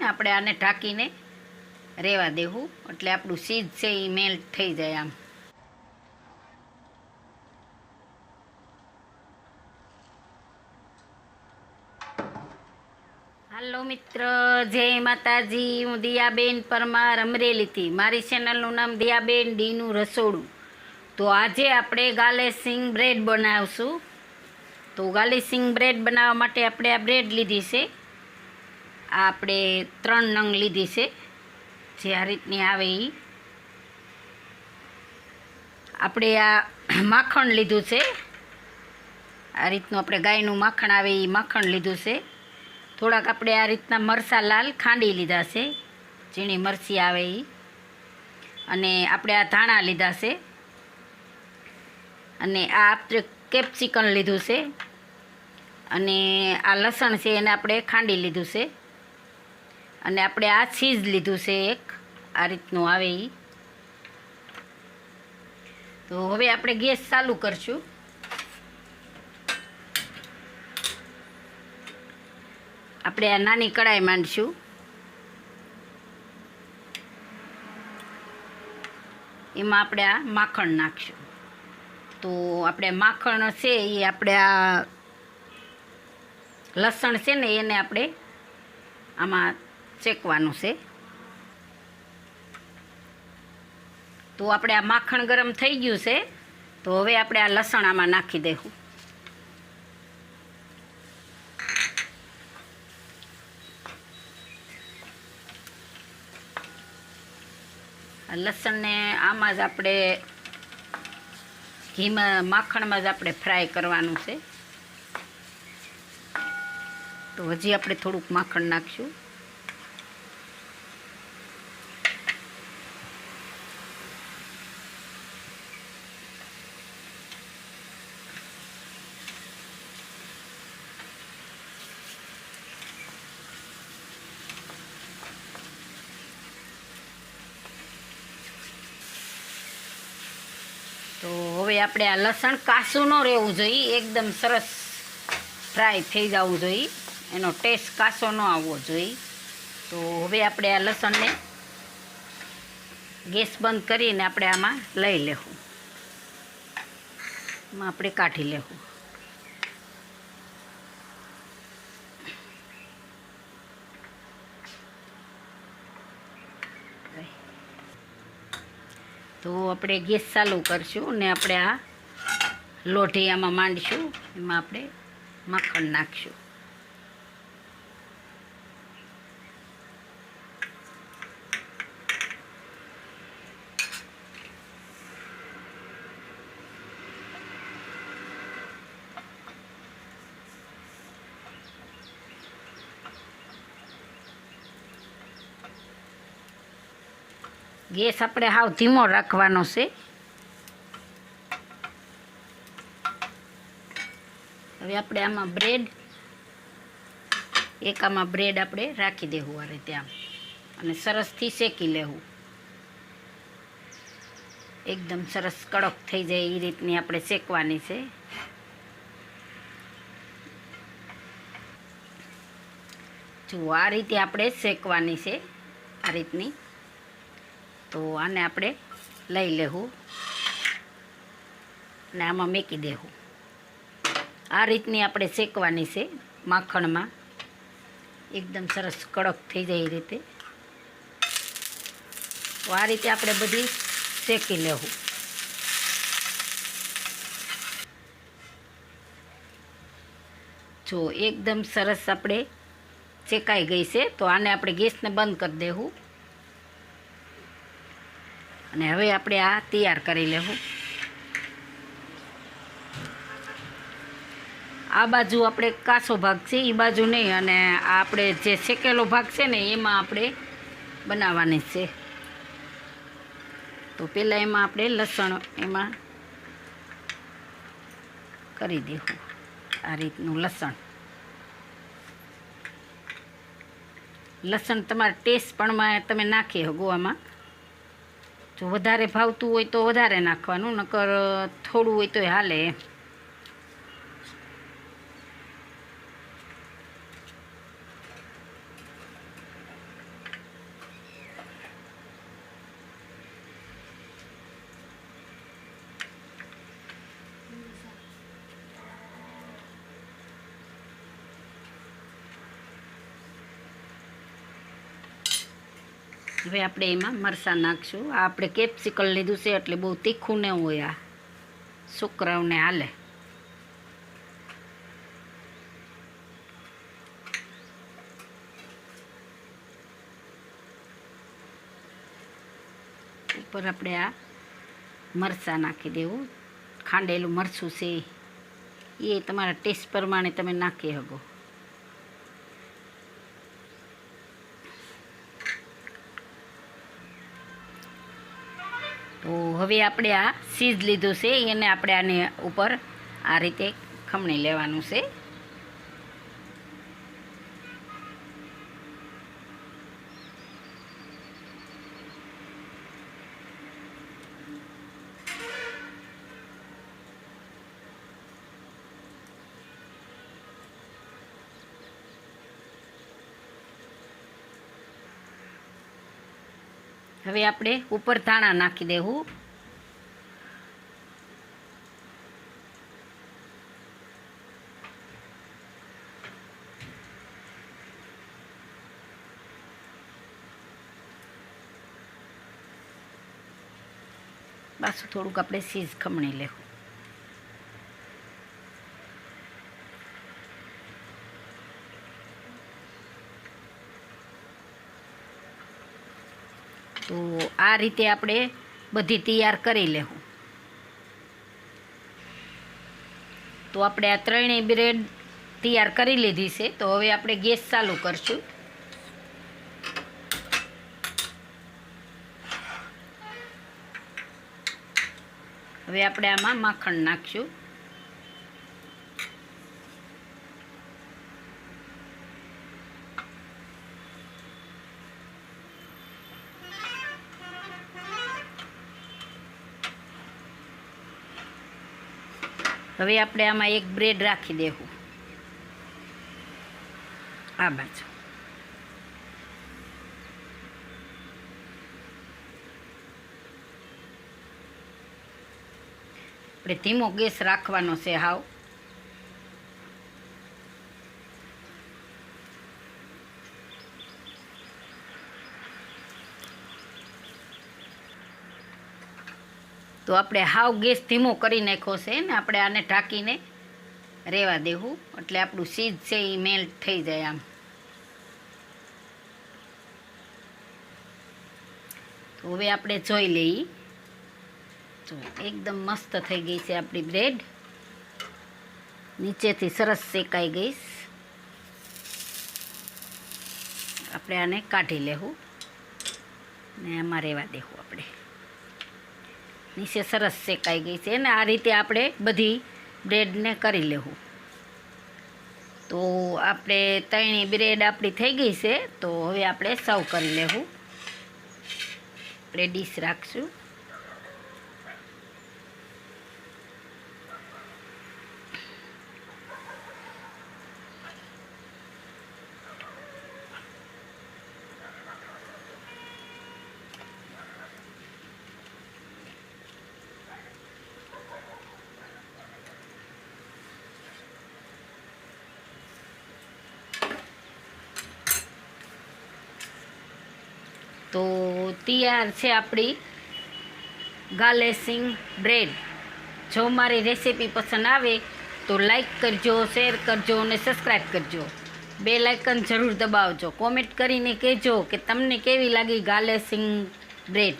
આપણે આને ઢાંકીને રહેવા દેવું, એટલે આપણું ચીઝ છે એ મેલ્ટ થઈ જાય આમ. હાલો મિત્ર, જય માતાજી. હું દિયાબેન પરમાર અમરેલીથી. મારી ચેનલનું નામ દિયાબેન ડીનું રસોડું. તો આજે આપણે ગાર્લિશિંગ બ્રેડ બનાવશું. તો ગાર્લિશિંગ બ્રેડ બનાવવા માટે આપણે આ બ્રેડ લીધી છે. આ આપણે 3 નંગ લીધી છે, જે આ રીતની આવે એ. આપણે આ માખણ લીધું છે, આ રીતનું આપણે ગાયનું માખણ આવે એ માખણ લીધું છે. થોડાક આપણે આ રીતના મરચાં લાલ ખાંડી લીધા છે, ઝીણી મરચી આવે એ. અને આપણે આ ધાણા લીધા છે, અને આ આપણે કેપ્સિકમ લીધું છે, અને આ લસણ છે એને આપણે ખાંડી લીધું છે, અને આપણે આ ચીઝ લીધું છે એક, આ રીતનું આવે એ. તો હવે આપણે ગેસ ચાલુ કરશું. આપણે આ નાની કડાઈ માંડશું. એમાં આપણે આ માખણ નાખશું. તો આપણે માખણ છે એ આપણે આ લસણ છે ને એને આપણે આમાં શેકવાનું છે. તો આપણે આ માખણ ગરમ થઈ ગયું છે, તો હવે આપણે આ લસણ આમાં નાખી દઈશું. લસણને આમાં જ આપણે ઘીમાં માખણમાં જ આપણે ફ્રાય કરવાનું છે. તો હજી આપણે થોડુંક માખણ નાખશું. તો હવે આપણે આ લસણ કાચું ન રહેવું જોઈએ, એકદમ સરસ ફ્રાય થઈ જવું જોઈએ, એનો ટેસ્ટ કાચો ન આવવો જોઈએ. તો હવે આપણે આ લસણને ગેસ બંધ કરીને આપણે આમાં લઈ લેવું, એમાં આપણે કાઢી લેવું. તો આપણે ગેસ ચાલુ કરશું ને આપણે આ લોઢી આમાં માંડીશું, એમાં આપણે માખણ નાખશું. ગેસ આપણે હાવ ધીમો રાખવાનો છે. હવે આપણે આમાં બ્રેડ આપણે રાખી દેવું આ રીતે આમ, અને સરસથી શેકી લેવું. એકદમ સરસ કડક થઈ જાય એ રીતની આપણે શેકવાની છે. જો આ રીતે આપણે શેકવાની છે, આ રીતની. તો આને આપણે લઈ લેવું અને આમાં મૂકી દેવું. આ રીતની આપણે શેકવાની છે માખણમાં, એકદમ સરસ કડક થઈ જાય એ રીતે. તો આ રીતે આપણે બધી શેકી લેવું. જો એકદમ સરસ આપણે શેકાઈ ગઈ છે, તો આને આપણે ગેસને બંધ કરી દેવું. અને હવે આપણે આ તૈયાર કરી લેવું. આ બાજુ આપણે કાચો ભાગ છે એ બાજુ નહીં, અને આ આપણે જે શેકેલો ભાગ છે ને એમાં આપણે બનાવવાની છે. તો પહેલાં એમાં આપણે લસણ એમાં કરી દેવું, આ રીતનું લસણ તમારા ટેસ્ટ પણમાં તમે નાખી શકો. આમાં જો વધારે ભાવતું હોય તો વધારે નાખવાનું, નકર થોડું હોય તો હાલે. હવે આપણે એમાં મરચાં નાખશું. આ આપણે કેપ્સિકમ લીધું છે એટલે બહુ તીખું ન હોય, આ છોકરાઓને હાલે. ઉપર આપણે આ મરચાં નાખી દેવું. ખાંડેલું મરચું છે એ તમારા ટેસ્ટ પ્રમાણે તમે નાખી શકો. તો હવે આપણે આ ચીઝ લીધું છે એને આપણે આને ઉપર આ રીતે ખમણી લેવાનું છે. હવે આપણે ઉપર ધાણા નાખી દેવું. પાછું થોડુંક આપણે ચીઝ ખમણી લેવું. તો આ રીતે આપણે બધી તૈયાર કરી લેવું. તો આપણે આ ત્રણેય બ્રેડ તૈયાર કરી લીધી છે. તો હવે આપણે ગેસ ચાલુ કરશું. હવે આપણે આમાં માખણ નાખશું. હવે આપણે આમાં એક બ્રેડ રાખી દેવું આ બાજુ. આપણે ધીમો ગેસ રાખવાનો છે હાવ. તો આપણે હાવ ગેસ ધીમો કરી નાખ્યો છે ને આપણે આને ઢાંકીને રહેવા દેવું એટલે આપણું ચીઝ છે એ મેલ્ટ થઈ જાય. આમ તો હવે આપણે જોઈ લઈએ. જો એકદમ મસ્ત થઈ ગઈ છે આપણી બ્રેડ. નીચેથી સરસ શેકાઈ ગઈ. આપણે આને કાઢી લેવું ને આમાં રહેવા દેવું. આપણે નીચે સરસ શેકાઈ ગઈ છે ને આ રીતે આપણે બધી બ્રેડને કરી લેવું. તો આપણે ત્રણેય બ્રેડ આપણી થઈ ગઈ છે. તો હવે આપણે સર્વ કરી લેવું. આપણે ડીશ રાખશું. તો તૈયાર છે આપણી ગાલેસિંગ બ્રેડ. જો મારી રેસીપી પસંદ આવે તો લાઈક કરજો, શેર કરજો અને સબસ્ક્રાઈબ કરજો. બેલ આઇકન જરૂર દબાવજો. કોમેન્ટ કરીને કહેજો કે તમને કેવી લાગી ગાલેસિંગ બ્રેડ.